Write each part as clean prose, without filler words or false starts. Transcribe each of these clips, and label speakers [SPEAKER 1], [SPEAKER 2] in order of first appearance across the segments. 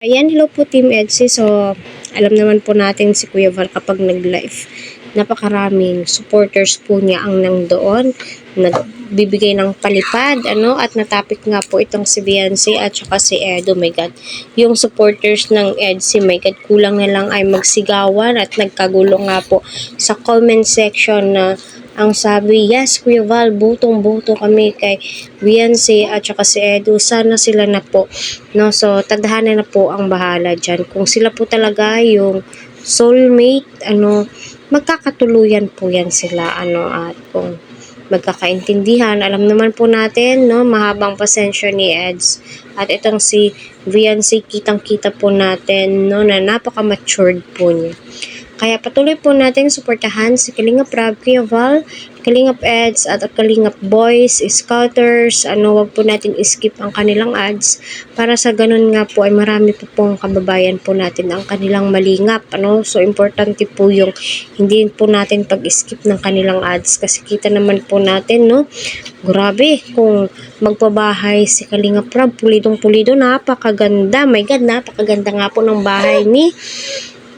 [SPEAKER 1] Ayan, hello po Team Edsy. So, alam naman po natin si Kuya Val kapag nag-live, napakaraming supporters po niya ang nandoon. Nagbibigay ng palipad, at natapik nga po itong si Beyonce at saka si Edo. My God, yung supporters ng Edsy, my God, kulang na lang ay magsigawan at nagkagulo nga po sa comment section na ang sabi, yes, Kuya Val, butong-buto kami kay Beyonce at saka si Edo. Sana sila na po. No? So, tadhana na po ang bahala dyan. Kung sila po talaga yung soulmate, magkakatuluyan po yan sila. At kung magkakaintindihan, alam naman po natin, no, mahabang pasensya ni Eds. At itong si Beyonce, kitang-kita po natin, no, na napaka-matured po niya. Kaya patuloy po natin suportahan si Kalingap Rab, Kuya Val, Kalingap Eds at Kalingap Boys, Scouters. Wag po natin skip ang kanilang ads para sa ganun nga po ay marami po pong kababayan po natin ang kanilang malingap. So importante po yung hindi po natin pag-skip ng kanilang ads kasi kita naman po natin, no? Grabe, kung magpabahay si Kalingap Rab, pulidong-pulido, napakaganda. My God, napakaganda nga po ng bahay ni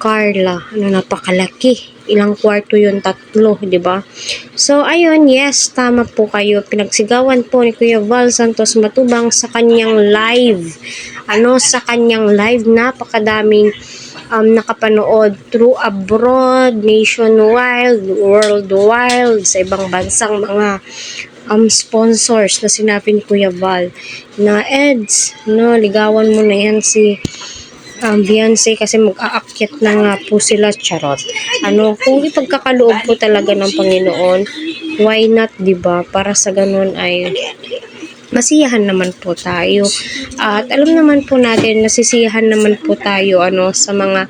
[SPEAKER 1] Carla. Napakalaki. Ilang kwarto yun? 3, di ba? So, ayun, yes, tama po kayo. Pinagsigawan po ni Kuya Val Santos Matubang sa kanyang live. Sa kanyang live, napakadaming nakapanood through abroad, nationwide, worldwide, sa ibang bansang mga sponsors na sinabi ni Kuya Val na Eds, ligawan mo na yan si Beyonce kasi mag-aakyat na nga po sila, charot. Kung ipagkakaloob po talaga ng Panginoon, why not, diba? Para sa ganun ay masiyahan naman po tayo. At alam naman po natin, nasisiyahan naman po tayo sa mga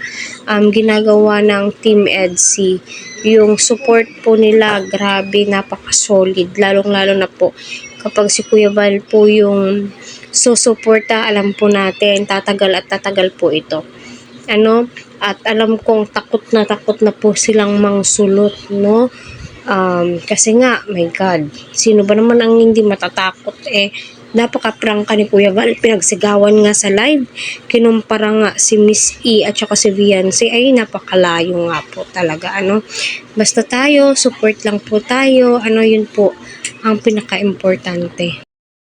[SPEAKER 1] ginagawa ng Team Edsy. Yung support po nila, grabe, napaka-solid. Lalong-lalo na po kapag si Kuya Val po yung susuporta, alam po natin, tatagal at tatagal po ito. At alam kong takot na po silang mangsulot, no? Kasi nga, my God, sino ba naman ang hindi matatakot? Napaka-prangka ni Kuya Val, pinagsigawan nga sa live, kinumpara nga si Miss E at saka si Beyonce, ay napakalayo nga po talaga, Basta tayo, support lang po tayo, yun po ang pinaka-importante.